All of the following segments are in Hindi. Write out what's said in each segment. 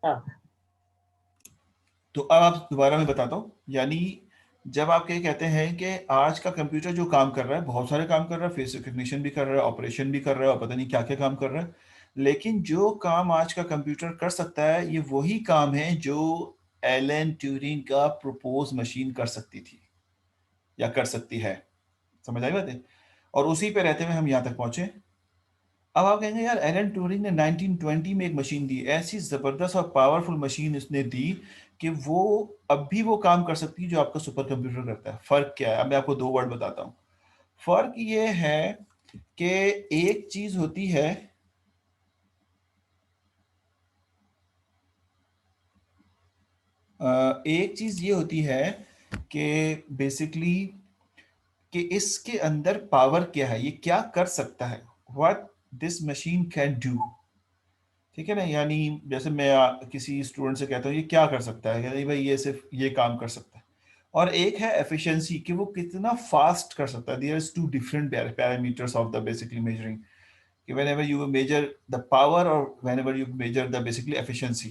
हाँ। तो अब आप दोबारा मैं बताता हूँ, यानी जब आप ये कहते हैं कि आज का कंप्यूटर जो काम कर रहा है, बहुत सारे काम कर रहा है, फेस रिकग्निशन भी कर रहा है, ऑपरेशन भी कर रहा है, और पता नहीं क्या क्या काम कर रहा है, लेकिन जो काम आज का कंप्यूटर कर सकता है, ये वही काम है जो एलन ट्यूरिंग का प्रपोज मशीन कर सकती थी या कर सकती है। समझ आई बात है? और उसी पे रहते हुए हम यहाँ तक पहुंचे। अब आप कहेंगे यार एलन ट्यूरिंग ने 1920 में एक मशीन दी, ऐसी जबरदस्त और पावरफुल मशीन उसने दी कि वो अब भी वो काम कर सकती है जो आपका सुपर कंप्यूटर करता है। फर्क क्या है? अब मैं आपको दो वर्ड बताता हूँ। फर्क ये है कि एक चीज होती है, एक चीज ये होती है कि बेसिकली कि इसके अंदर पावर क्या है, ये क्या कर सकता है, what this machine can do. ठीक है ना? यानी जैसे मैं किसी स्टूडेंट से कहता हूँ ये क्या कर सकता है, कहते भाई ये सिर्फ ये काम कर सकता है। और एक है एफिशिएंसी, कि वो कितना फास्ट कर सकता है। There is two different parameters of the basically measuring, कि whenever you measure the power or whenever you measure the basically efficiency,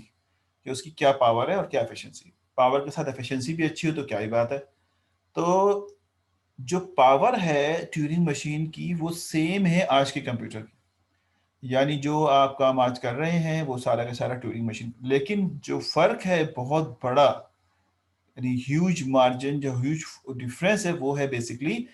कि उसकी क्या पावर है और क्या एफिशिएंसी। पावर के साथ एफिशिएंसी भी अच्छी हो तो क्या ही बात है। तो जो पावर है ट्यूरिंग मशीन की वो सेम है आज के कंप्यूटर की, यानी जो आप काम आज कर रहे हैं वो सारा का सारा ट्यूरिंग मशीन। लेकिन जो फर्क है बहुत बड़ा, यानी ह्यूज मार्जिन, जो ह्यूज डिफरेंस है, वो है बेसिकली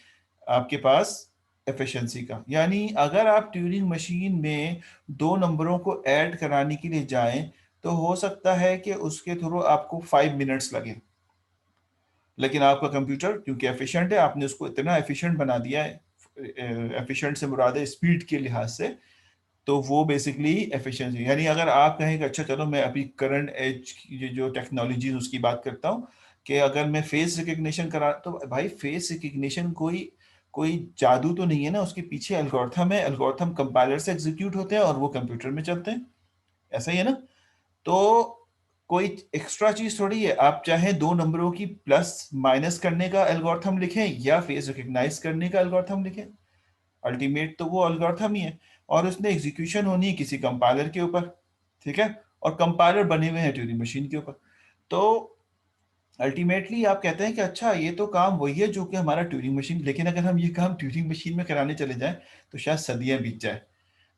आपके पास एफिशिएंसी का। यानी अगर आप ट्यूरिंग मशीन में दो नंबरों को ऐड कराने के लिए जाएं तो हो सकता है कि उसके थ्रू आपको 5 मिनट्स लगे, लेकिन आपका कंप्यूटर क्योंकि एफिशिएंट है, आपने उसको इतना एफिशिएंट बना दिया है, एफिशिएंट से मुराद है स्पीड के लिहाज से, तो वो बेसिकली एफिशिएंसी। यानी अगर आप कहें कि अच्छा चलो मैं अभी करंट एज की जो टेक्नोलॉजी उसकी बात करता हूँ, कि अगर मैं फेस रिकग्निशन करा, तो भाई फेस रिकग्निशन कोई कोई जादू तो नहीं है ना, उसके पीछे एल्गोरिथम है, एल्गोरिथम कंपाइलर से एग्जीक्यूट होते हैं और वो कंप्यूटर में चलते हैं। ऐसा ही है ना? तो कोई एक्स्ट्रा चीज थोड़ी है, आप चाहे दो नंबरों की प्लस माइनस करने का एल्गोरिथम लिखें या फेस रिकग्नाइज करने का एल्गोरिथम लिखें, अल्टीमेट तो वो एल्गोरिथम ही है, और उसने एग्जीक्यूशन होनी है किसी कंपाइलर के ऊपर। ठीक है? और कंपाइलर बने हुए हैं ट्यूरिंग मशीन के ऊपर। तो अल्टीमेटली आप कहते हैं कि अच्छा ये तो काम वही है जो कि हमारा ट्यूरिंग मशीन, लेकिन अगर हम ये काम ट्यूरिंग मशीन में कराने चले जाएं तो शायद सदियां बीत जाए।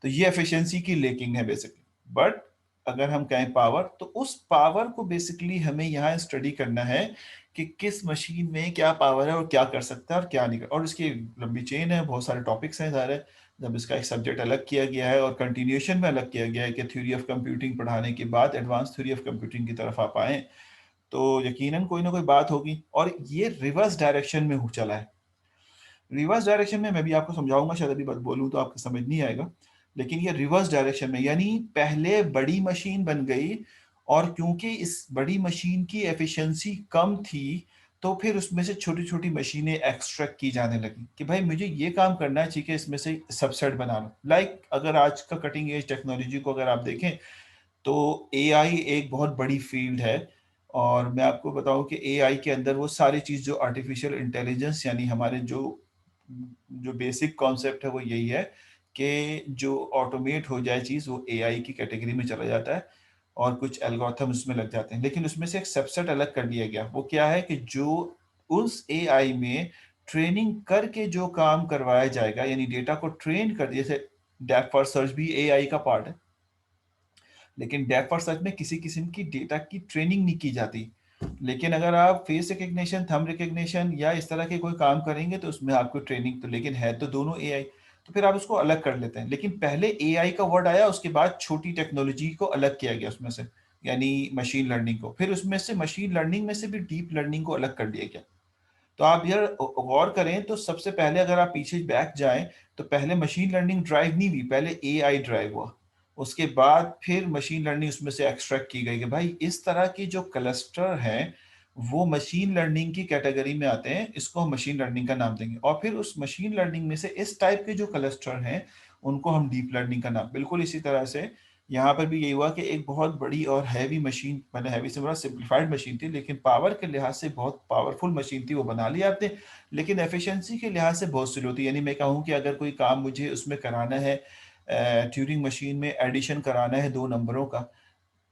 तो ये एफिशिएंसी की लेकिंग है बेसिकली। बट अगर हम कहें पावर, तो उस पावर को बेसिकली हमें यहाँ स्टडी करना है कि किस मशीन में क्या पावर है और क्या कर सकता है और क्या नहीं कर। और इसकी लंबी चेन है, बहुत सारे टॉपिक्स हैं सारे। जब इसका एक सब्जेक्ट अलग किया गया है और कंटिन्यूएशन में अलग किया गया है कि थ्योरी ऑफ कंप्यूटिंग पढ़ाने के बाद एडवांस थ्योरी ऑफ कंप्यूटिंग की तरफ आप आए, तो यकीनन कोई ना कोई बात होगी। और ये रिवर्स डायरेक्शन में हो चला है। रिवर्स डायरेक्शन में मैं भी आपको समझाऊंगा, शायद अभी बात बोलूं तो आपको समझ नहीं आएगा, लेकिन ये रिवर्स डायरेक्शन में, यानी पहले बड़ी मशीन बन गई, और क्योंकि इस बड़ी मशीन की एफिशिएंसी कम थी, तो फिर उसमें से छोटी छोटी मशीनें एक्सट्रैक्ट की जाने लगी कि भाई मुझे ये काम करना है, ठीक है, इसमें से सबसेट बना लो। लाइक अगर आज का कटिंग एज टेक्नोलॉजी को अगर आप देखें, तो एआई एक बहुत बड़ी फील्ड है। और मैं आपको बताऊं कि एआई के अंदर वो सारी चीज जो आर्टिफिशियल इंटेलिजेंस, यानी हमारे जो जो बेसिक कॉन्सेप्ट है वो यही है कि जो ऑटोमेट हो जाए चीज वो एआई की कैटेगरी में चला जाता है, और कुछ एल्गोरिथम उसमें लग जाते हैं। लेकिन उसमें से एक सबसेट अलग कर दिया गया, वो क्या है कि जो उस एआई में ट्रेनिंग करके जो काम करवाया जाएगा, यानी डेटा को ट्रेन कर, जैसे डेप्थ फर्स्ट सर्च भी एआई का पार्ट है, लेकिन डेप्थ फर्स्ट सर्च में किसी किस्म की डेटा की ट्रेनिंग नहीं की जाती। लेकिन अगर आप फेस रिकग्निशन, थंब रिकग्निशन या इस तरह के कोई काम करेंगे तो उसमें आपको ट्रेनिंग तो, लेकिन है तो दोनों एआई, तो फिर आप उसको अलग कर लेते हैं। लेकिन पहले एआई का वर्ड आया, उसके बाद छोटी टेक्नोलॉजी को अलग किया गया उसमें से, यानी मशीन लर्निंग को, फिर उसमें से मशीन लर्निंग में से भी डीप लर्निंग को अलग कर दिया गया। तो आप यार गौर करें तो सबसे पहले अगर आप पीछे बैक जाएं, तो पहले मशीन लर्निंग ड्राइव नहीं हुई, पहले एआई ड्राइव हुआ। उसके बाद फिर मशीन लर्निंग उसमें से एक्सट्रैक्ट की गई कि भाई इस तरह की जो क्लस्टर हैं वो मशीन लर्निंग की कैटेगरी में आते हैं, इसको हम मशीन लर्निंग का नाम देंगे। और फिर उस मशीन लर्निंग में से इस टाइप के जो क्लस्टर हैं उनको हम डीप लर्निंग का नाम। बिल्कुल इसी तरह से यहाँ पर भी यही हुआ कि एक बहुत बड़ी और हैवी मशीन, मैंने हैवी से बड़ा सिंप्लीफाइड मशीन थी, लेकिन पावर के लिहाज से बहुत पावरफुल मशीन थी, वो बना लिया आपने। लेकिन एफिशिएंसी के लिहाज से बहुत स्लो थी। यानी मैं कहूँ कि अगर कोई काम मुझे उसमें कराना है, ट्यूरिंग मशीन में एडिशन कराना है दो नंबरों का,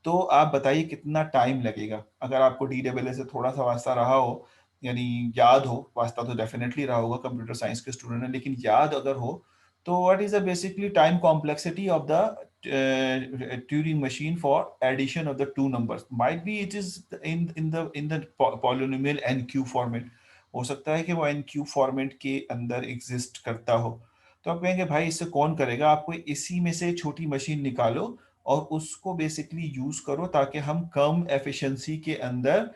तो आप बताइए कितना टाइम लगेगा। अगर आपको DAA से थोड़ा सा वास्ता रहा हो, यानी याद हो, वास्ता तो डेफिनेटली रहा होगा, कंप्यूटर साइंस के स्टूडेंट है, लेकिन याद अगर हो तो what is the basically time complexity of the Turing machine for addition of the two numbers? Might be it is in the polynomial NQ format. हो सकता है कि वो NQ फॉर्मेट के अंदर एग्जिस्ट करता हो। तो आप कहेंगे भाई इससे कौन करेगा, आपको इसी में से छोटी मशीन निकालो और उसको बेसिकली यूज करो ताकि हम कम एफिशिएंसी के अंदर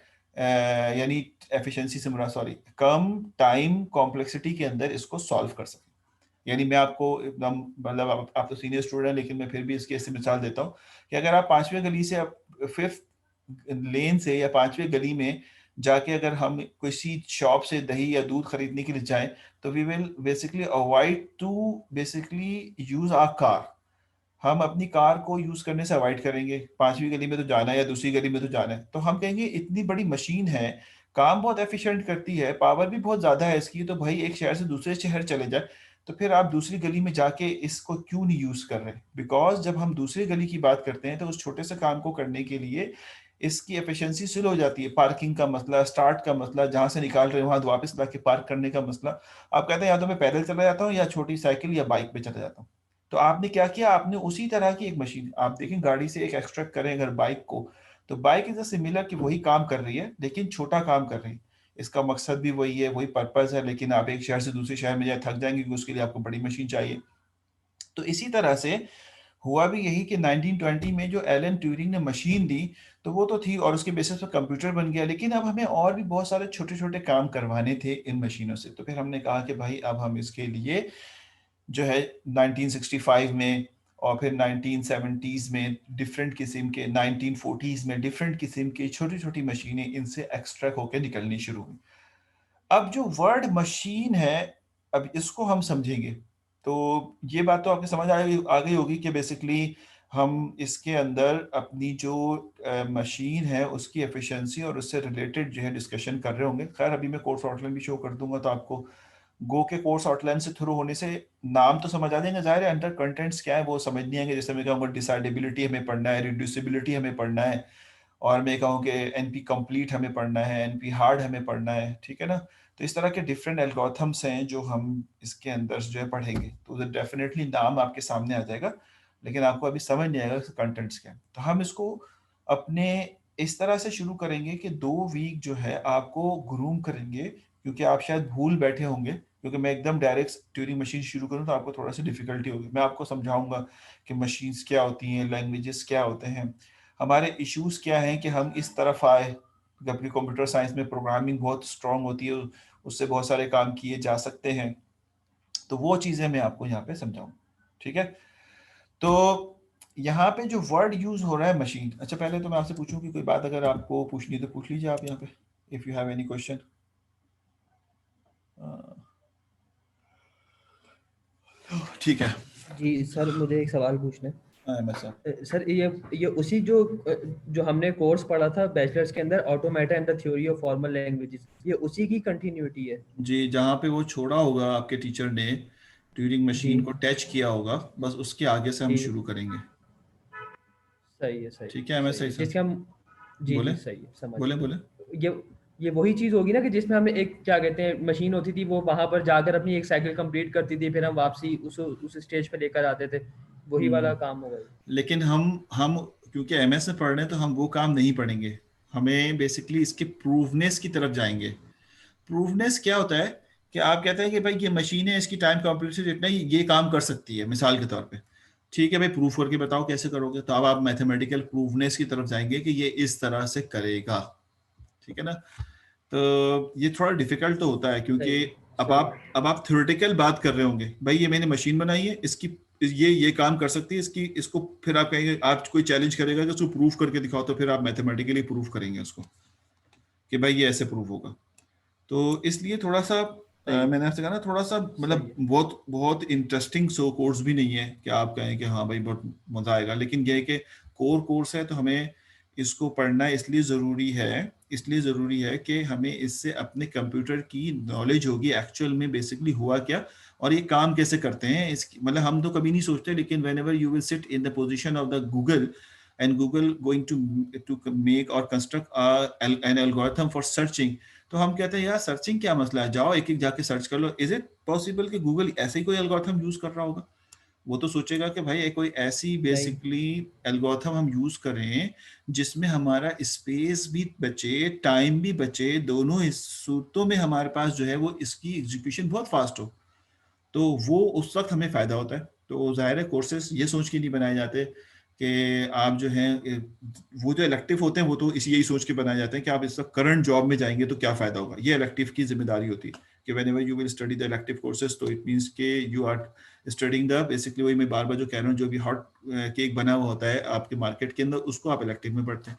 यानी एफिशिएंसी से मुराद, सॉरी, कम टाइम कॉम्प्लेक्सिटी के अंदर इसको सॉल्व कर सकें। यानी मैं आपको एकदम मतलब आप तो सीनियर स्टूडेंट हैं, लेकिन मैं फिर भी इसकी ऐसी मिसाल देता हूँ कि अगर आप 5वीं गली से 5th लेन से या 5वीं गली में जाके अगर हम किसी शॉप से दही या दूध खरीदने के लिए जाएं, तो we will basically avoid to basically use our car. हम अपनी कार को यूज करने से अवॉइड करेंगे, 5वीं गली में तो जाना है या दूसरी गली में तो जाना है, तो हम कहेंगे इतनी बड़ी मशीन है, काम बहुत एफिशिएंट करती है, पावर भी बहुत ज्यादा है इसकी, तो भाई एक शहर से दूसरे शहर चले जाए, तो फिर आप दूसरी गली में जाके इसको क्यों नहीं यूज कर रहे? बिकॉज जब हम दूसरी गली की बात करते हैं तो उस छोटे से काम को करने के लिए इसकी एफिशिएंसी स्लो हो जाती है। पार्किंग का मसला, स्टार्ट का मसला, जहां से निकाल रहे हैं वहां वापस लाके पार्क करने का मसला। आप कहते हैं या तो मैं पैदल चला जाता हूँ या छोटी साइकिल या बाइक पे चला जाता हूँ। तो आपने क्या किया, आपने उसी तरह की एक मशीन, आप देखें गाड़ी से एक एक्सट्रैक्ट करें अगर बाइक को, तो बाइक इज सिमिलर कि वही काम कर रही है लेकिन छोटा काम कर रही है। इसका मकसद भी वही है, वही पर्पज है, लेकिन आप एक शहर से दूसरे शहर में जाए थक जाएंगे क्योंकि उसके लिए आपको बड़ी मशीन चाहिए। तो इसी तरह से हुआ भी यही कि 1920 में जो एलन ट्यूरिंग ने मशीन दी, तो वो तो थी और उसके बेसिस पर कंप्यूटर बन गया, लेकिन अब हमें और भी बहुत सारे छोटे छोटे काम करवाने थे इन मशीनों से। तो फिर हमने कहा कि भाई अब हम इसके लिए जो है 1965 में और फिर 1970s में डिफरेंट किस्म के, 1940s में डिफरेंट किस्म की छोटी छोटी मशीनें इनसे एक्सट्रैक्ट होकर निकलनी शुरू हुई। अब जो वर्ड मशीन है, अब इसको हम समझेंगे तो ये बात तो आपको समझ आ गई होगी कि बेसिकली हम इसके अंदर अपनी जो मशीन है उसकी एफिशिएंसी और उससे रिलेटेड जो है डिस्कशन कर रहे होंगे। खैर अभी मैं कोर्स आउटलाइन भी शो कर दूंगा तो आपको गो के कोर्स आउटलाइन से थ्रू होने से नाम तो समझ आ जाएंगे, जाहिर है अंडर कंटेंट्स क्या है वो समझ नहीं आएंगे। जैसे मैं कहूँगा डिसाइडेबिलिटी हमें पढ़ना है, रिड्यूसिबिलिटी हमें पढ़ना है, और मैं कहूँ कि एनपी कंप्लीट हमें पढ़ना है, एनपी हार्ड हमें पढ़ना है, ठीक है ना। तो इस तरह के डिफरेंट एल्गोरिथम्स हैं जो हम इसके अंदर जो है पढ़ेंगे, तो डेफिनेटली नाम आपके सामने आ जाएगा, लेकिन आपको अभी समझ नहीं आएगा कंटेंट्स क्या है। तो हम इसको अपने इस तरह से शुरू करेंगे कि 2 वीक जो है आपको ग्रूम करेंगे, क्योंकि आप शायद भूल बैठे होंगे, क्योंकि मैं एकदम डायरेक्ट ट्यूरिंग मशीन शुरू करूँ तो आपको थोड़ा सा डिफिकल्टी होगी। मैं आपको समझाऊंगा कि मशीन्स क्या होती हैं, लैंग्वेजेस क्या होते हैं, हमारे इश्यूज क्या हैं कि हम इस तरफ आए। जबकि कंप्यूटर साइंस में प्रोग्रामिंग बहुत स्ट्रांग होती है, उससे बहुत सारे काम किए जा सकते हैं, तो वो चीज़ें मैं आपको यहाँ पे समझाऊँ, ठीक है। तो यहाँ पे जो वर्ड यूज हो रहा है मशीन, अच्छा पहले तो मैं आपसे पूछूं कि कोई बात अगर आपको पूछनी है तो पूछ लीजिए आप यहाँ पे, if you have any question. ठीक है। जी सर, मुझे एक सवाल पूछना है। हाँ बस। सर ये उसी जो हमने कोर्स पढ़ा था बैचलर्स के अंदर, automata and the theory of formal languages, ये उसी की कंटिन्यूटी है? जी, जहाँ पे वो छोड़ा होगा आपके टीचर ने ट्यूरिंग जी मशीन को टच किया होगा, बस उसके आगे से हम जी, शुरू करेंगे। सही है, सही ठीक है, है, मैं सही सही है, सर। जिसके हम, जी बोले जी सही है, समझ बोले बोले। गए। ये वही चीज़ होगी ना कि जिसमें हमें एक क्या कहते हैं मशीन होती थी, वो वहां पर जाकर अपनी एक साइकिल कंप्लीट करती थी, फिर हम वापसी उस स्टेज पे लेकर आते थे, वही वाला हम्म। काम होगा ये। लेकिन हम क्योंकि एमएस में पढ़ रहे हैं तो हम वो काम नहीं पढ़ेंगे, हमें बेसिकली इसके प्रूवनेस की तरफ जाएंगे। प्रूवनेस क्या होता है कि आप कहते हैं कि भाई ये मशीन है, इसकी टाइम कॉम्प्लेक्सिटी इतना ही, ये काम कर सकती है मिसाल के तौर पे। ठीक है भाई, प्रूफ करके बताओ कैसे करोगे, तो अब आप मैथमेटिकल प्रूवनेस की तरफ जाएंगे कि ये इस तरह से करेगा, ठीक है ना। तो ये थोड़ा डिफिकल्ट तो होता है सही क्योंकि है, अब सही आप है। अब आप थ्योरेटिकल बात कर रहे होंगे, भाई ये मैंने मशीन बनाई है, इसकी ये काम कर सकती है, इसकी इसको फिर आप कहेंगे, आप कोई चैलेंज करेगा कि उसको प्रूफ करके दिखाओ, तो फिर आप मैथमेटिकली प्रूफ करेंगे उसको कि भाई ये ऐसे प्रूफ होगा। तो इसलिए थोड़ा सा सही है, मैंने आपसे कहा ना, थोड़ा सा सही मतलब है। बहुत बहुत इंटरेस्टिंग सो कोर्स भी नहीं है कि आप कहें कि हाँ भाई बहुत मजा आएगा, लेकिन ये है कि कोर कोर्स है तो हमें इसको पढ़ना इसलिए ज़रूरी है कि हमें इससे अपने कंप्यूटर की नॉलेज होगी, एक्चुअल में बेसिकली हुआ क्या और ये काम कैसे करते हैं। इसकी मतलब हम तो कभी नहीं सोचते, लेकिन when ever you will sit in the position of the Google, and Google going to make or construct an algorithm for searching, तो हम कहते हैं यार सर्चिंग क्या मसला है, जाओ एक एक जाके सर्च कर लो. इज इट पॉसिबल कि गूगल ऐसे ही कोई एल्गोरिथम यूज कर रहा होगा? वो तो सोचेगा कि भाई एक कोई ऐसी नहीं, बेसिकली एल्गोरिथम हम यूज करें जिसमें हमारा स्पेस भी बचे, टाइम भी बचे, दोनों इस सूरतों में हमारे पास जो है वो इसकी एग्जीक्यूशन बहुत फास्ट हो, तो वो उस वक्त हमें फायदा होता है. तो जाहिर है कोर्सेज ये सोच के नहीं बनाए जाते कि आप जो हैं वो जो इलेक्टिव होते हैं वो तो इसी यही सोच के बनाए जाते हैं कि आप इस वक्त करंट जॉब में जाएंगे तो क्या फायदा होगा. ये इलेक्टिव की जिम्मेदारी होती है कि whenever you will study the elective courses, तो इट मींस के you are studying the basically, वही मैं बार बार जो कह रहा हूँ, जो भी हॉट केक बना हुआ होता है आपके मार्केट के अंदर, उसको आप इलेक्टिव में पढ़ते हैं.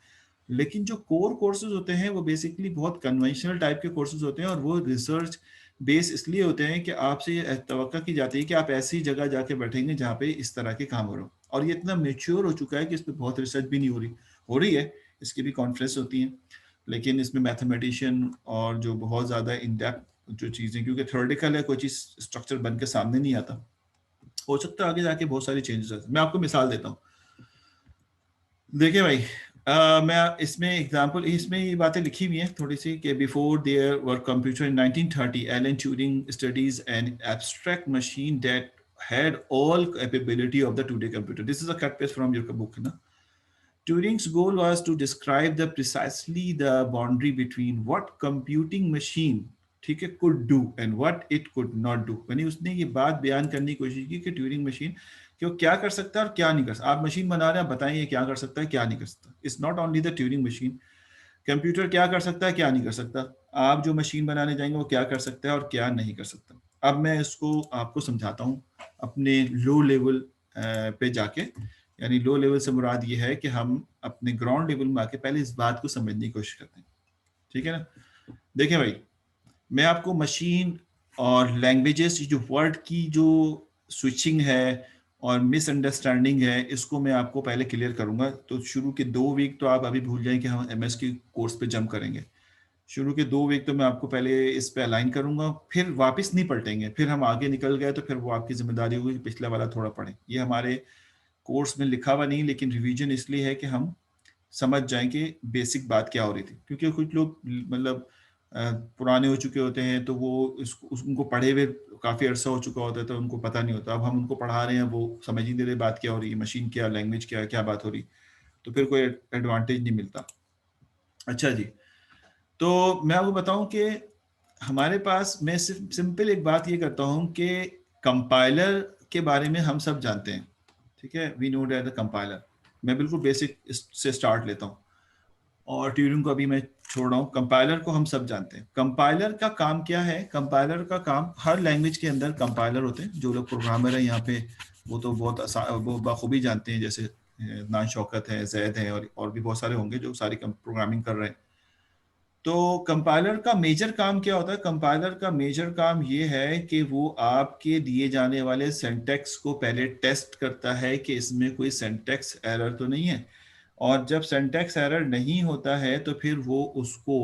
लेकिन जो कोर कोर्सेज होते हैं वो बेसिकली बहुत कन्वेंशनल टाइप के कोर्सेज होते हैं, और वो रिसर्च बेस इसलिए होते हैं कि आपसे ये तवक्का की जाती है कि आप ऐसी जगह जाके बैठेंगे जहाँ पे इस तरह के काम हो रहे हो. और ये इतना मेच्योर हो चुका है कि इस पर बहुत रिसर्च भी नहीं हो रही है, इसकी भी कॉन्फ्रेंस होती है, लेकिन इसमें मैथमेटिशियन और जो बहुत ज़्यादा इन डेप्थ जो चीज़ें, क्योंकि थ्योरेटिकल है, कोई चीज़ स्ट्रक्चर बन के सामने नहीं आता, हो सकता है आगे जाके बहुत सारी चेंजेस आते. मैं आपको मिसाल देता हूँ. देखिए भाई, मैं इसमें एग्जांपल, इसमें ये बातें लिखी हुई हैं थोड़ी सी कि before there were computer in 1930 Alan Turing studies an abstract machine that had all capability of the today computer. This is a cut paste from your book, na? Turing's goal was to describe the precisely the boundary between what computing machine, ठीक है, could do and what it could not do. यानी उसने ये बात बयान करने की कोशिश की कि ट्यूरिंग मशीन कि वो क्या कर सकता है और क्या नहीं कर सकता. आप मशीन बना रहे हैं, बताएं ये क्या कर सकता है, क्या नहीं कर सकता. It's not only the Turing machine, computer क्या कर सकता है, क्या नहीं कर सकता. आप जो मशीन बनाने जाएंगे वो क्या कर सकता है और क्या नहीं कर सकता. अब मैं इसको आपको समझाता हूँ अपने लो लेवल पे जाके. यानी लो लेवल से मुराद ये है कि हम अपने ग्राउंड लेवल में आके पहले इस बात को समझने की कोशिश करते हैं. ठीक है ना. देखिए भाई, मैं आपको मशीन और लैंग्वेजेस, जो वर्ड की जो स्विचिंग है और मिसअंडरस्टैंडिंग है, इसको मैं आपको पहले क्लियर करूंगा. तो शुरू के 2 वीक तो आप अभी भूल जाएं कि हम एमएस की कोर्स पे जंप करेंगे. शुरू के 2 वीक तो मैं आपको पहले इस पे अलाइन करूंगा, फिर वापस नहीं पलटेंगे. फिर हम आगे निकल गए तो फिर वो आपकी जिम्मेदारी होगी कि पिछला वाला थोड़ा पढ़ें. ये हमारे कोर्स में लिखा हुआ नहीं, लेकिन रिवीजन इसलिए है कि हम समझ जाएं कि बेसिक बात क्या हो रही थी. क्योंकि कुछ लोग मतलब पुराने हो चुके होते हैं तो वो उनको पढ़े हुए काफ़ी अरसा हो चुका होता है तो उनको पता नहीं होता. अब हम उनको पढ़ा रहे हैं, वो समझ ही नहीं रहे बात क्या हो रही है, मशीन क्या, लैंग्वेज क्या, क्या बात हो रही, तो फिर कोई एडवांटेज नहीं मिलता. अच्छा जी, तो मैं आपको बताऊं कि हमारे पास, मैं सिर्फ सिंपल एक बात ये करता हूं कि कंपाइलर के बारे में हम सब जानते हैं. ठीक है, we know that the compiler. मैं बिल्कुल बेसिक से स्टार्ट लेता हूं और ट्यूरिंग को अभी मैं छोड़ रहा हूँ. कंपाइलर को हम सब जानते हैं. कंपाइलर का काम क्या है? कंपाइलर का काम, हर लैंग्वेज के अंदर कंपाइलर होते हैं. जो लोग प्रोग्रामर हैं यहाँ पे वो तो बहुत वो बखूबी जानते हैं, जैसे नान शौकत है, जैद है, और भी बहुत सारे होंगे जो सारी प्रोग्रामिंग कर रहे हैं. तो कंपाइलर का मेजर काम क्या होता है? कंपाइलर का मेजर काम ये है कि वो आपके दिए जाने वाले सिंटैक्स को पहले टेस्ट करता है कि इसमें कोई सिंटैक्स एरर तो नहीं है. और जब सिंटैक्स एरर नहीं होता है तो फिर वो उसको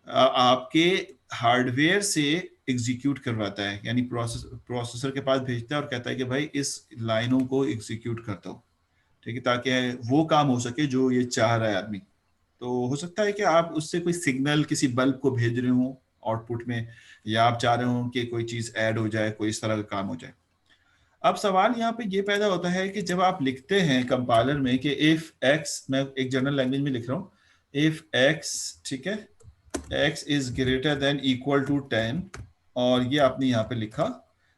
आपके हार्डवेयर से एग्जीक्यूट करवाता है. यानी प्रोसेसर के पास भेजता है और कहता है कि भाई इस लाइनों को एग्जीक्यूट कर दो. ठीक है, ताकि वो काम हो सके जो ये चाह रहा है आदमी. तो हो सकता है कि आप उससे कोई सिग्नल किसी बल्ब को भेज रहे हो आउटपुट में, या आप चाह रहे हो कि कोई चीज ऐड हो जाए, कोई इस तरह का काम हो जाए. अब सवाल यहाँ पे ये पैदा होता है कि जब आप लिखते हैं कंपाइलर में कि इफ एक्स, मैं एक जनरल लैंग्वेज में लिख रहा हूँ, इफ एक्स, ठीक है, X is greater than equal to 10, और ये आपने यहाँ पे लिखा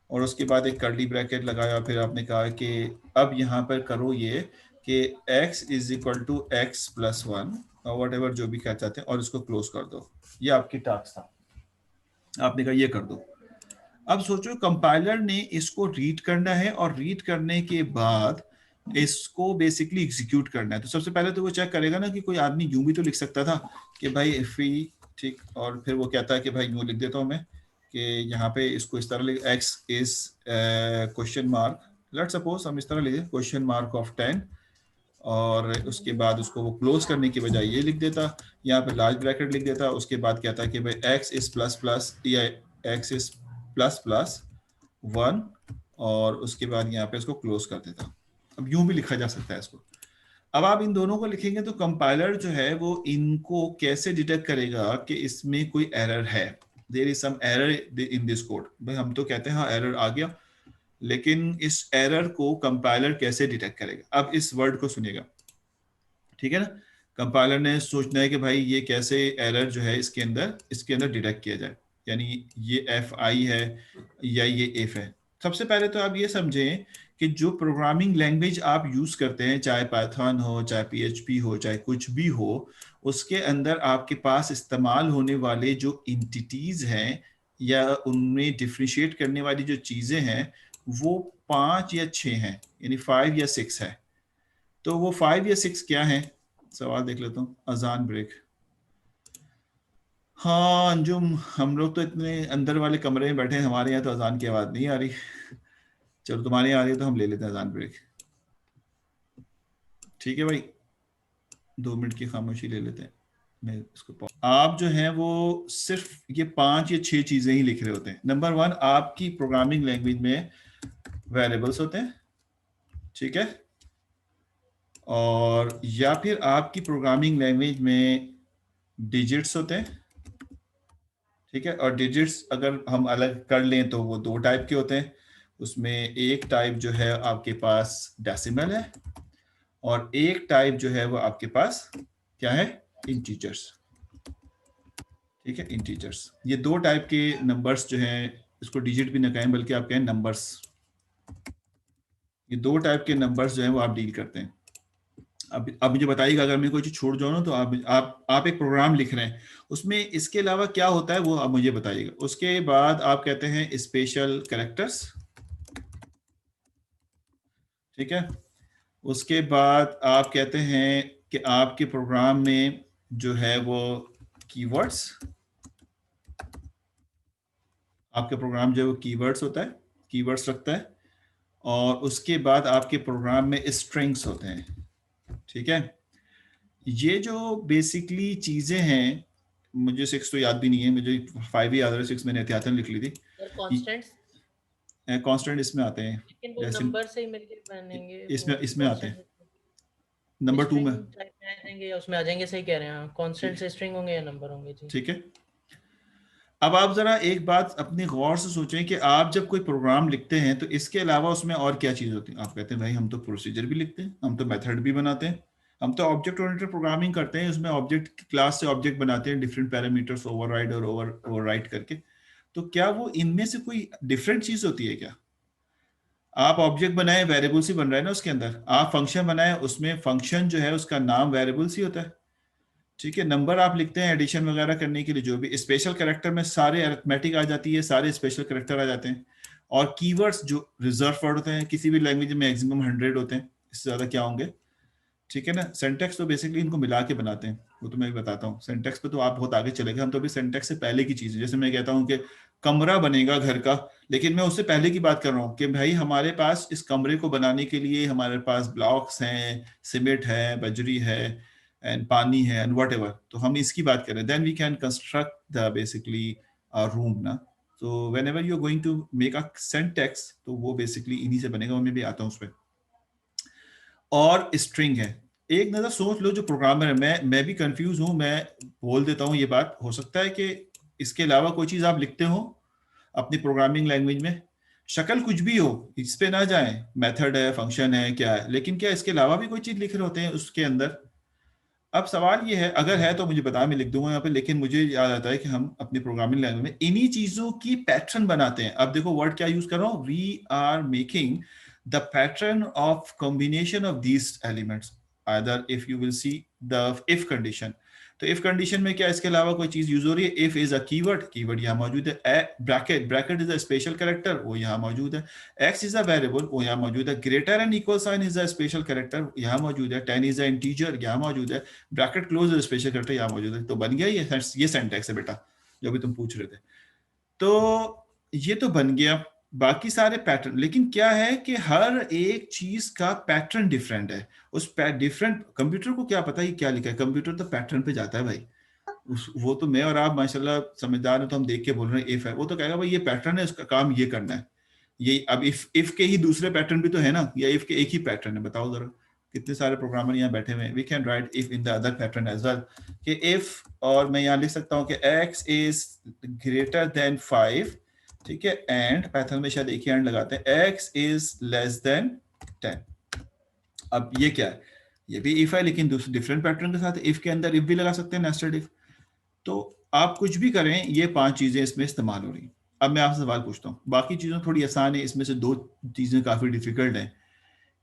और उसके बाद एक कर्ली ब्रैकेट लगाया, फिर आपने कहा कि अब यहाँ पर करो ये कि x is equal to X plus 1 और वट एवर जो भी क्या चाहते हैं, और इसको क्लोज कर दो. ये आपकी टास्क था, आपने कहा ये कर दो. अब सोचो कंपाइलर ने इसको रीड करना है और रीड करने के बाद इसको बेसिकली एग्जीक्यूट करना है. तो सबसे पहले तो वो चेक करेगा ना कि कोई आदमी यूं भी तो लिख सकता था कि भाई इफ ई, ठीक, और फिर वो कहता है कि भाई यूं लिख देता हूं मैं कि यहाँ पे इसको इस तरह लिख, x is question mark, let's suppose हम इस तरह लिखे क्वेश्चन मार्क ऑफ 10, और उसके बाद उसको वो क्लोज करने की बजाय ये लिख देता, यहाँ पे लार्ज ब्रैकेट लिख देता, उसके बाद कहता है कि भाई एक्स इज प्लस प्लस या एक्स इज प्लस प्लस 1, और उसके बाद यहाँ पे इसको क्लोज कर देता. अब यूं भी लिखा जा सकता है इसको. अब आप इन दोनों को लिखेंगे तो कंपाइलर जो है वो इनको कैसे डिटेक्ट करेगा कि इसमें कोई एरर है, there is some error in this code. भाई हम तो कहते हैं हाँ एरर आ गया, लेकिन इस एरर को कंपाइलर कैसे डिटेक्ट करेगा। अब इस वर्ड को सुनिएगा, ठीक है ना। कंपाइलर ने सोचना है कि भाई ये कैसे एरर जो है इसके अंदर डिटेक्ट किया जाए, यानी ये एफ आई है या ये इफ है। सबसे पहले तो आप ये समझें कि जो प्रोग्रामिंग लैंग्वेज आप यूज करते हैं, चाहे पाइथन हो, चाहे पीएचपी हो, चाहे कुछ भी हो, उसके अंदर आपके पास इस्तेमाल होने वाले जो इंटिटीज हैं या उनमें डिफ्रेंशिएट करने वाली जो चीजें हैं वो 5 या 6 हैं, यानी 5 या 6 है। तो वो 5 या 6 क्या है, सवाल देख लेता हूँ। अजान ब्रेक, हाँ अंजुम, हम लोग तो इतने अंदर वाले कमरे में बैठे हैं, हमारे यहाँ तो अजान की आवाज़ नहीं आ रही। चलो तुम्हारे यहाँ आ रही है तो हम ले लेते हैं अजान ब्रेक, ठीक है भाई, 2 मिनट की खामोशी ले लेते हैं। मैं इसको आप जो है वो सिर्फ ये 5 या 6 चीज़ें ही लिख रहे होते हैं। नंबर 1, आपकी प्रोग्रामिंग लैंग्वेज में वेरिएबल्स होते हैं, ठीक है, और या फिर आपकी प्रोग्रामिंग लैंग्वेज में डिजिट्स होते हैं, ठीक है। और डिजिट्स अगर हम अलग कर लें तो वो 2 टाइप के होते हैं। उसमें एक टाइप जो है आपके पास डेसिमल है, और एक टाइप जो है वो आपके पास क्या है, इंटीजर्स, ठीक है, इंटीजर्स। ये 2 टाइप के नंबर्स जो हैं, इसको डिजिट भी ना कहें बल्कि आप कहें नंबर्स, ये 2 टाइप के नंबर्स जो हैं वो आप डील करते हैं। अब मुझे बताइएगा अगर मैं कोई चीज छोड़ जाऊँ ना, तो आप एक प्रोग्राम लिख रहे हैं, उसमें इसके अलावा क्या होता है वो आप मुझे बताइएगा। उसके बाद आप कहते हैं स्पेशल कैरेक्टर्स, ठीक है। उसके बाद आप कहते हैं कि आपके प्रोग्राम में जो है वो कीवर्ड्स, आपके प्रोग्राम जो है वो कीवर्ड्स होता है, कीवर्ड्स रखता है। और उसके बाद आपके प्रोग्राम में स्ट्रिंग्स होते हैं, ठीक है। ये जो बेसिकली चीजें हैं, मुझे 6 तो याद भी नहीं है, मुझे 5 ही याद है, 6 मैंने एहतियातन लिख ली थी। सर कांस्टेंट्स, कांस्टेंट इसमें आते हैं, लेकिन वो जैसे नंबर से ही मिलके बनेंगे, इसमें आते हैं नंबर 2 स्ट्रिंग में, टाइप में आ जाएंगे या उसमें आ जाएंगे, सही कह रहे हैं। कांस्टेंट से स्ट्रिंग होंगे या नंबर होंगे जी। ठीक है। अब आप जरा एक बात अपने गौर से सोचें कि आप जब कोई प्रोग्राम लिखते हैं तो इसके अलावा उसमें और क्या चीज होती है। आप कहते हैं भाई हम तो प्रोसीजर भी लिखते हैं, हम तो मेथड भी बनाते हैं, हम तो ऑब्जेक्ट ओरिएंटेड प्रोग्रामिंग करते हैं, उसमें ऑब्जेक्ट क्लास से ऑब्जेक्ट बनाते हैं, डिफरेंट पैरामीटर्स ओवरराइड और ओवरराइट करके। तो क्या वो इनमें से कोई डिफरेंट चीज होती है क्या? आप ऑब्जेक्ट बनाए, वेरिएबल्स ही बन रहा है ना उसके अंदर। आप फंक्शन बनाए, उसमें फंक्शन जो है उसका नाम वेरिएबल्स ही होता है, ठीक है। नंबर आप लिखते हैं एडिशन वगैरह करने के लिए, जो भी स्पेशल कैरेक्टर में सारे अरिथमेटिक आ जाती है, सारे स्पेशल कैरेक्टर आ जाते हैं। और कीवर्ड्स जो रिजर्व वर्ड होते हैं, किसी भी लैंग्वेज में मैक्सिमम 100 होते हैं, इससे ज्यादा क्या होंगे, ठीक है ना। सेंटेक्स तो बेसिकली इनको मिला के बनाते हैं, वो तो मैं भी बताता हूँ। सेंटेक्स पे तो आप बहुत आगे चले गए, हम तो अभी सेंटेक्स से पहले की चीज है। जैसे मैं कहता हूँ कि कमरा बनेगा घर का, लेकिन मैं उससे पहले की बात कर रहा हूँ कि भाई हमारे पास इस कमरे को बनाने के लिए हमारे पास ब्लॉक्स हैं, सीमेंट है, बजरी है, एंड पानी है, एंड वट एवर। तो हम इसकी बात करें, then we can construct the basically room ना। तो whenever you are going to make a syntax, तो वो बेसिकली इन्हीं से बनेगा, मैं भी आता हूँ उस पर। और स्ट्रिंग है, एक नजर सोच लो जो प्रोग्रामर है, मैं भी कंफ्यूज हूं, मैं बोल देता हूं ये बात। हो सकता है कि इसके अलावा कोई चीज आप लिखते हो अपनी प्रोग्रामिंग लैंग्वेज में, शक्ल कुछ भी हो, इस पे ना जाए, मेथड है, फंक्शन है, क्या है, लेकिन क्या इसके अलावा भी कोई चीज लिख रहे होते हैं उसके अंदर। अब सवाल ये है, अगर है तो मुझे बता, मैं लिख दूंगा यहाँ पे। लेकिन मुझे याद आता है कि हम अपनी प्रोग्रामिंग लैंग्वेज में इन्हीं चीजों की पैटर्न बनाते हैं। अब देखो वर्ड क्या यूज कर रहा हूँ, we are making the pattern of combination of these elements, either if you will see the if condition। तो if condition में क्या इसके अलावा कोई चीज यूज हो रही है, if is a keyword, keyword यहाँ मौजूद है, bracket, bracket is a special character, वो यहाँ मौजूद है, x is a variable, वो यहाँ मौजूद है, greater and equal sign is a special character, यहाँ मौजूद है, 10 is a integer, यहाँ मौजूद है, bracket close is a special character, यहाँ मौजूद है। तो बन गया ये सेंटेक्स है बेटा, जो भी तुम पूछ रहे थे। तो ये तो बन गया, बाकी सारे पैटर्न। लेकिन क्या है कि हर एक चीज का पैटर्न डिफरेंट है। उस डिफरेंट, कंप्यूटर को क्या पता है क्या लिखा है, कंप्यूटर तो पैटर्न पे जाता है भाई। वो तो मैं और आप माशाल्लाह समझदार है, तो हम देख के बोल रहे हैं इफ है, वो तो कहेगा भाई ये पैटर्न है, उसका काम ये करना है। ये अब इफ के ही दूसरे पैटर्न भी तो है ना, या इफ के एक ही पैटर्न है, बताओ जरा कितने सारे प्रोग्रामर यहाँ बैठे हुए हैं, we can write if in the other pattern as well, कि इफ, और मैं यहाँ लिख सकता हूँ कि x इज ग्रेटर देन 5, ठीक है, एंड पाइथन में शायद एक ही एंड लगाते हैं, x इज लेस देन 10। अब ये क्या है, ये भी इफ है लेकिन दूसरे डिफरेंट पैटर्न के साथ, इफ के अंदर इफ भी लगा सकते हैं, नेस्टेड इफ। तो आप कुछ भी करें, ये 5 चीजें इसमें इस्तेमाल हो रही। अब मैं आपसे सवाल पूछता हूँ, बाकी चीजें थोड़ी आसान है, इसमें से 2 चीजें काफी डिफिकल्ट हैं,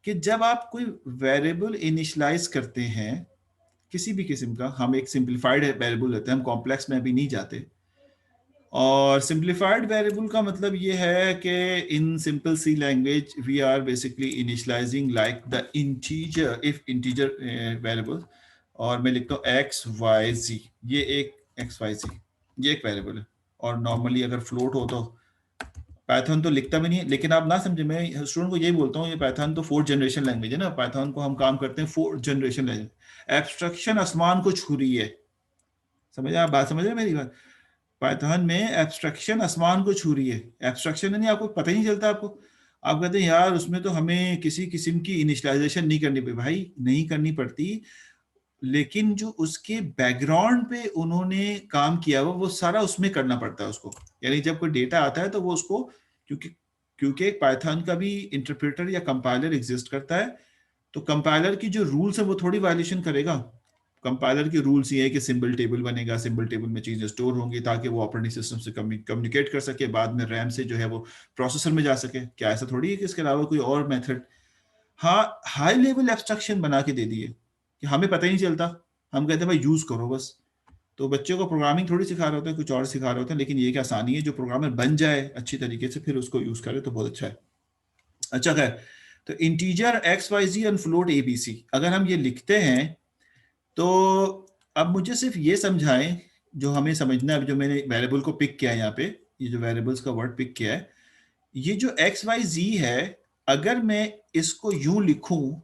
कि जब आप कोई वेरिएबल इनिशियलाइज करते हैं किसी भी किस्म का, हम एक सिंप्लीफाइड वेरिएबल लेते हैं, हम कॉम्प्लेक्स में अभी नहीं जाते, और सिंप्लीफाइड वेरिएबल का मतलब ये है कि in simple C language we are basically initialising like the integer, if integer variable, और मैं लिखता हूँ एक्स वाई जी, ये एक एक्स वाई जी, ये एक वेरिएबल है। और नॉर्मली अगर फ्लोट हो तो पाइथन तो लिखता भी नहीं है, लेकिन आप ना समझे, मैं स्टूडेंट को यही बोलता हूँ, ये पाइथन तो 4th जनरेशन लैंग्वेज है ना, पाइथन को हम काम करते हैं 4th जनरेशन लैंग्वेज। एब्स्ट्रक्शन आसमान को छू रही है, समझे आप बात, समझ रहे हैं मेरी बात? पाइथन में एब्स्ट्रक्शन आसमान को छू रही है, एब्स्ट्रक्शन नहीं, आपको पता ही नहीं चलता आपको, आप कहते हैं यार उसमें तो हमें किसी किस्म की इनिशियलाइजेशन नहीं करनी पड़ती, भाई नहीं करनी पड़ती, लेकिन जो उसके बैकग्राउंड पे उन्होंने काम किया हुआ वो सारा उसमें करना पड़ता है उसको। यानी जब कोई डेटा आता है तो वो उसको, क्योंकि पाइथन का भी इंटरप्रेटर या कंपाइलर एग्जिस्ट करता है, तो कंपाइलर की जो रूल्स है वो थोड़ी वायलेशन करेगा। कंपाइलर के रूल्स ये है कि सिंबल टेबल बनेगा, सिंबल टेबल में चीजें स्टोर होंगी ताकि वो ऑपरेटिंग सिस्टम से कम्युनिकेट कर सके, बाद में रैम से जो है वो प्रोसेसर में जा सके। क्या ऐसा थोड़ी है कि इसके अलावा कोई और मेथड? हाँ, हाई लेवल एब्स्ट्रक्शन बना के दे दिए कि हमें पता ही नहीं चलता, हम कहते हैं भाई यूज करो बस। तो बच्चों को प्रोग्रामिंग थोड़ी सिखा रहे होते हैं, कुछ और सिखा रहे होते हैं, लेकिन ये क्या आसानी है, जो प्रोग्रामर बन जाए अच्छी तरीके से फिर उसको यूज करे तो बहुत अच्छा है। अच्छा खैर, तो integer X Y Z and float A B C अगर हम ये लिखते हैं, तो अब मुझे सिर्फ ये समझाएं जो हमें समझना है, जो मैंने वेरिएबल को पिक किया है यहाँ पे, ये जो वेरिएबल्स का वर्ड पिक किया है, ये जो एक्स वाई जी है, अगर मैं इसको यूं लिखूं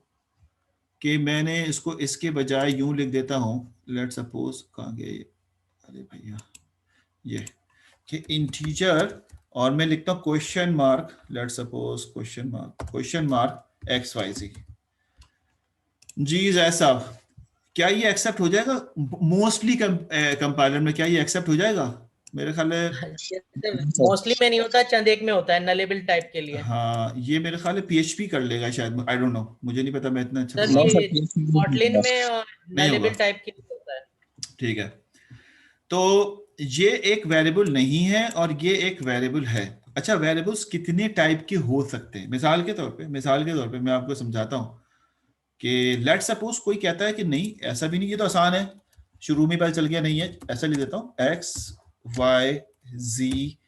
कि मैंने इसको इसके बजाय यूं लिख देता हूं, लेट्स सपोज, कहाँ गए, अरे भैया, ये कि इंटीजर, और मैं लिखता हूं question mark, let's suppose question mark x Y जी जी ऐसा, क्या ये एक्सेप्ट हो जाएगा? मोस्टली कंपाइलर में क्या ये एक्सेप्ट हो जाएगा? मेरे ख्याल है मोस्टली में नहीं होता, चंद एक में होता है नलेबल टाइप के लिए। हाँ, ये मेरे ख्याल है पीएचपी कर लेगा शायद, आई डोंट नो, मुझे नहीं पता, मैं इतना अच्छा सर ये कॉटलिन में और नहीं होगा, नलेबल टाइप के लिए होता है। ठीक है। तो ये एक वेरिएबल नहीं है और ये एक वेरिएबल है। अच्छा, वेरिएबल्स कितने टाइप के हो सकते हैं? मिसाल के तौर पे मैं आपको समझाता हूँ कि लेट्स सपोज कोई कहता है कि नहीं ऐसा भी नहीं, ये तो आसान है, शुरू में पता चल गया, नहीं है, ऐसा लिख देता हूँ X Y Z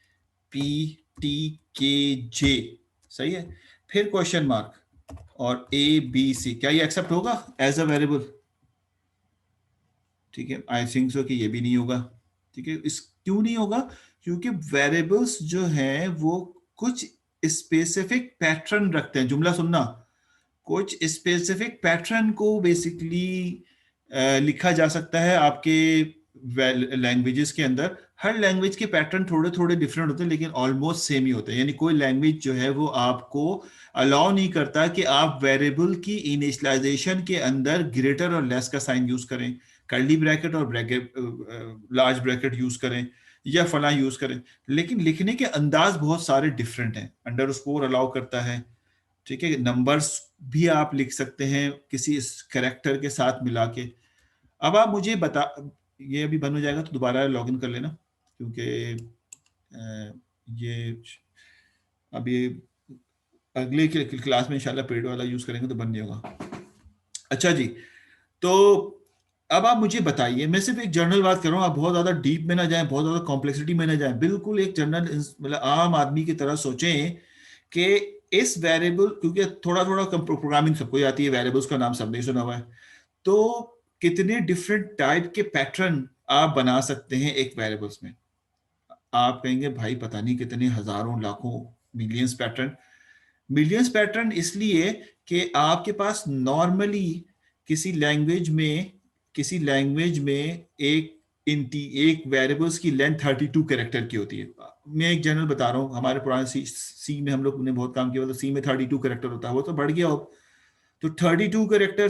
P T K J, सही है, फिर क्वेश्चन मार्क और ए बी सी, क्या ये एक्सेप्ट होगा एज अ वेरिएबल? ठीक है, आई थिंक सो कि ये भी नहीं होगा। ठीक है, इस क्यों नहीं होगा? क्योंकि वेरिएबल्स जो हैं वो कुछ स्पेसिफिक पैटर्न रखते हैं, जुमला सुनना, कुछ स्पेसिफिक पैटर्न को बेसिकली लिखा जा सकता है आपके लैंग्वेजेस के अंदर। हर लैंग्वेज के पैटर्न थोड़े थोड़े डिफरेंट होते हैं लेकिन ऑलमोस्ट सेम ही होते हैं। यानी कोई लैंग्वेज जो है वो आपको अलाउ नहीं करता कि आप वेरिएबल की इनिशियलाइजेशन के अंदर ग्रेटर और लेस का साइन यूज करें, कर्ली ब्रैकेट और ब्रैकेट लार्ज ब्रैकेट यूज करें या फला यूज करें, लेकिन लिखने के अंदाज बहुत सारे डिफरेंट हैं। अंडरस्कोर अलाउ करता है, ठीक है, नंबर्स भी आप लिख सकते हैं किसी कैरेक्टर के साथ मिला के। अब आप मुझे बता, ये अभी बंद हो जाएगा तो दोबारा लॉगिन कर लेना, क्योंकि ये अभी अगले क्लास में इंशाल्लाह पेड वाला यूज करेंगे तो बंद नहीं होगा। अच्छा जी, तो अब आप मुझे बताइए, मैं सिर्फ एक जनरल बात कर रहा हूँ, आप बहुत ज्यादा डीप में ना जाएं, बहुत ज्यादा कॉम्प्लेक्सिटी में ना जाएं, बिल्कुल एक जनरल मतलब आम आदमी की तरह सोचें कि इस वेरिएबल, क्योंकि थोड़ा थोड़ा प्रोग्रामिंग सबको आती है, वेरिएबल्स का नाम सबने सुना हुआ है, तो कितने डिफरेंट टाइप के पैटर्न आप बना सकते हैं एक वेरिएबल्स में? आप कहेंगे भाई पता नहीं कितने हजारों लाखों मिलियंस पैटर्न इसलिए कि आपके पास नॉर्मली किसी लैंग्वेज में एक वेरिएबल्स की लेंथ 32 कैरेक्टर की होती है। मैं एक जनरल बता रहा हूँ, हमारे पुराने सी में हम लोग ने बहुत काम किया, तो सी में 32 कैरेक्टर होता है, वो तो बढ़ गया हो, तो 32 कैरेक्टर